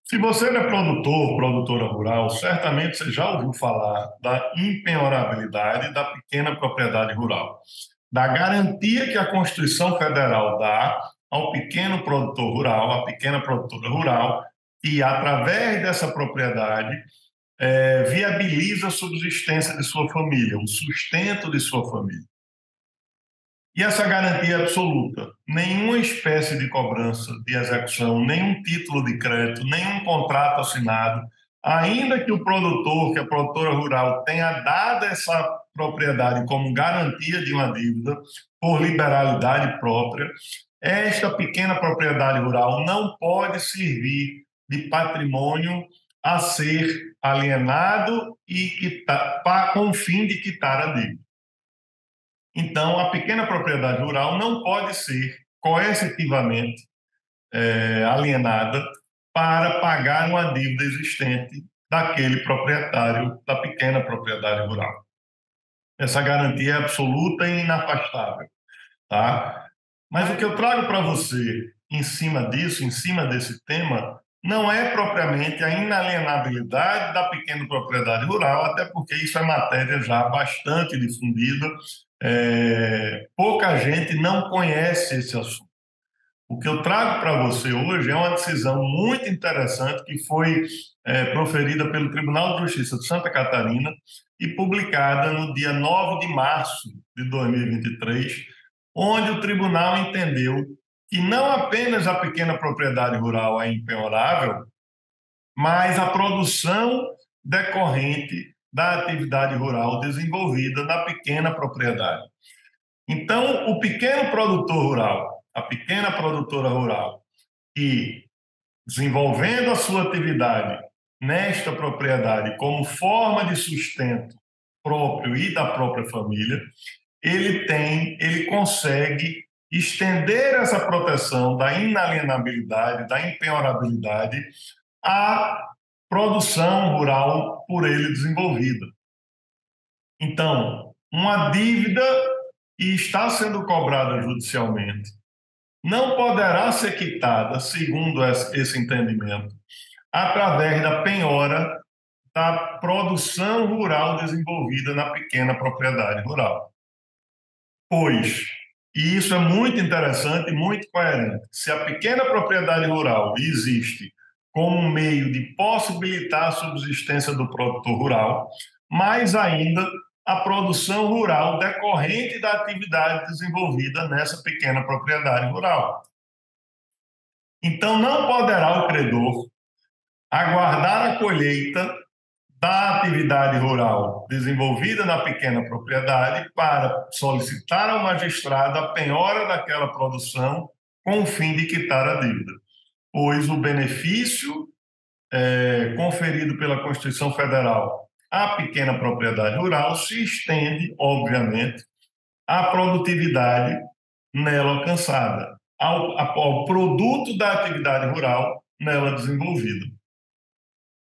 Se você é produtor, produtora rural, certamente você já ouviu falar da impenhorabilidade da pequena propriedade rural, da garantia que a Constituição Federal dá ao pequeno produtor rural, à pequena produtora rural, que através dessa propriedade viabiliza a subsistência de sua família, o sustento de sua família. E essa garantia absoluta, nenhuma espécie de cobrança de execução, nenhum título de crédito, nenhum contrato assinado, ainda que o produtor, que a produtora rural tenha dado essa propriedade como garantia de uma dívida por liberalidade própria, esta pequena propriedade rural não pode servir de patrimônio a ser alienado e com o fim de quitar a dívida. Então, a pequena propriedade rural não pode ser coercitivamente alienada para pagar uma dívida existente daquele proprietário da pequena propriedade rural. Essa garantia é absoluta e inafastável, tá? Mas o que eu trago para você em cima disso, em cima desse tema, não é propriamente a inalienabilidade da pequena propriedade rural, até porque isso é matéria já bastante difundida. Pouca gente não conhece esse assunto. O que eu trago para você hoje é uma decisão muito interessante que foi proferida pelo Tribunal de Justiça de Santa Catarina e publicada no dia 9 de março de 2023, onde o tribunal entendeu que não apenas a pequena propriedade rural é impenhorável, mas a produção decorrente da atividade rural desenvolvida na pequena propriedade. Então, o pequeno produtor rural, a pequena produtora rural, que desenvolvendo a sua atividade nesta propriedade como forma de sustento próprio e da própria família, ele consegue estender essa proteção da inalienabilidade, da impenhorabilidade à produção rural por ele desenvolvida. Então, uma dívida que está sendo cobrada judicialmente não poderá ser quitada, segundo esse entendimento, através da penhora da produção rural desenvolvida na pequena propriedade rural. Pois, e isso é muito interessante e muito coerente, se a pequena propriedade rural existe como um meio de possibilitar a subsistência do produtor rural, mais ainda a produção rural decorrente da atividade desenvolvida nessa pequena propriedade rural. Então, não poderá o credor aguardar a colheita da atividade rural desenvolvida na pequena propriedade para solicitar ao magistrado a penhora daquela produção com o fim de quitar a dívida, pois o benefício conferido pela Constituição Federal à pequena propriedade rural se estende, obviamente, à produtividade nela alcançada, ao produto da atividade rural nela desenvolvida.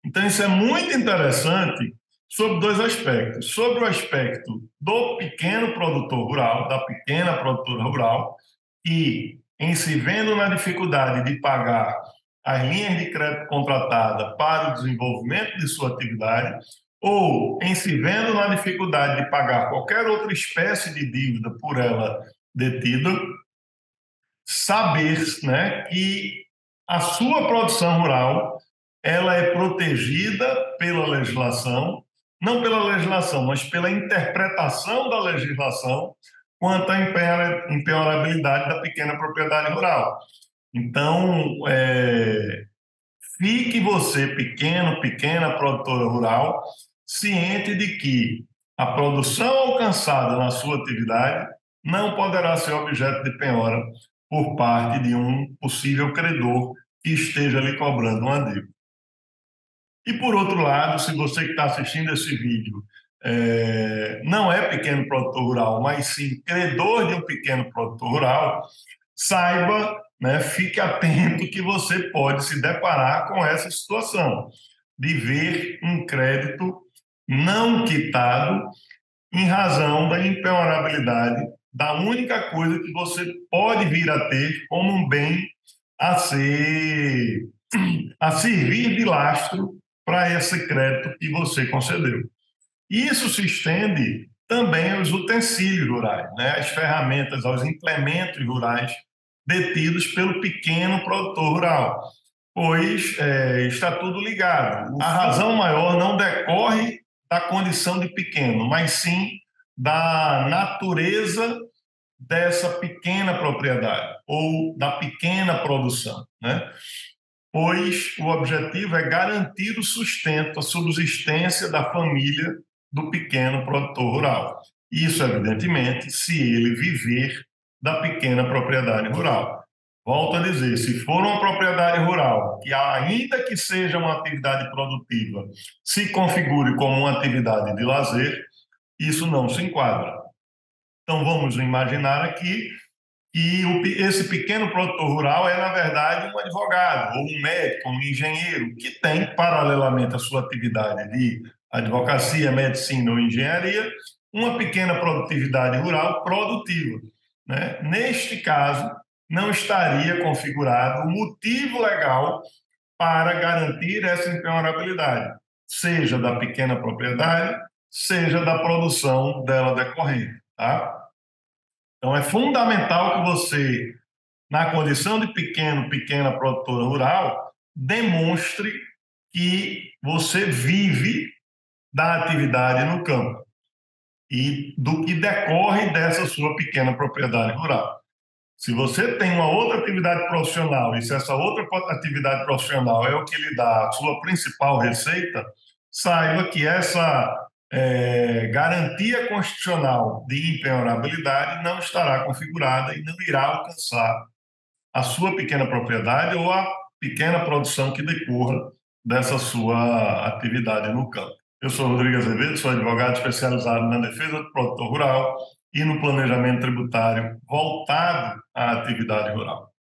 Então, isso é muito interessante sobre dois aspectos. Sobre o aspecto do pequeno produtor rural, da pequena produtora rural, que, em se vendo na dificuldade de pagar as linhas de crédito contratada para o desenvolvimento de sua atividade, ou em se vendo na dificuldade de pagar qualquer outra espécie de dívida por ela detida, saber, né, que a sua produção rural ela é protegida pela legislação, não pela legislação, mas pela interpretação da legislação quanto à impenhorabilidade da pequena propriedade rural. Então, fique você, pequena produtora rural, ciente de que a produção alcançada na sua atividade não poderá ser objeto de penhora por parte de um possível credor que esteja lhe cobrando uma dívida. E, por outro lado, se você que está assistindo esse vídeo não é pequeno produtor rural, mas sim credor de um pequeno produtor rural, saiba, né, fique atento que você pode se deparar com essa situação de ver um crédito não quitado em razão da impenhorabilidade da única coisa que você pode vir a ter como um bem a ser a servir de lastro para esse crédito que você concedeu. Isso se estende também aos utensílios rurais, né? Às ferramentas, aos implementos rurais detidos pelo pequeno produtor rural, pois está tudo ligado. A razão maior não decorre da condição de pequeno, mas sim da natureza dessa pequena propriedade ou da pequena produção, né? Pois o objetivo é garantir o sustento, a subsistência da família do pequeno produtor rural. Isso, evidentemente, se ele viver da pequena propriedade rural. Volto a dizer, se for uma propriedade rural que, ainda que seja uma atividade produtiva, se configure como uma atividade de lazer, isso não se enquadra. Então, vamos imaginar aqui que esse pequeno produtor rural é, na verdade, um advogado, ou um médico, um engenheiro, que tem, paralelamente à sua atividade de advocacia, medicina ou engenharia, uma pequena produtividade rural produtiva, né? Neste caso, não estaria configurado o motivo legal para garantir essa impenhorabilidade, seja da pequena propriedade, seja da produção dela decorrente, tá? Então, é fundamental que você, na condição de pequena produtora rural, demonstre que você vive da atividade no campo e do que decorre dessa sua pequena propriedade rural. Se você tem uma outra atividade profissional e se essa outra atividade profissional é o que lhe dá a sua principal receita, saiba que essa garantia constitucional de impenhorabilidade não estará configurada e não irá alcançar a sua pequena propriedade ou a pequena produção que decorra dessa sua atividade no campo. Eu sou Rodrigo Azevedo, sou advogado especializado na defesa do produtor rural e no planejamento tributário voltado à atividade rural.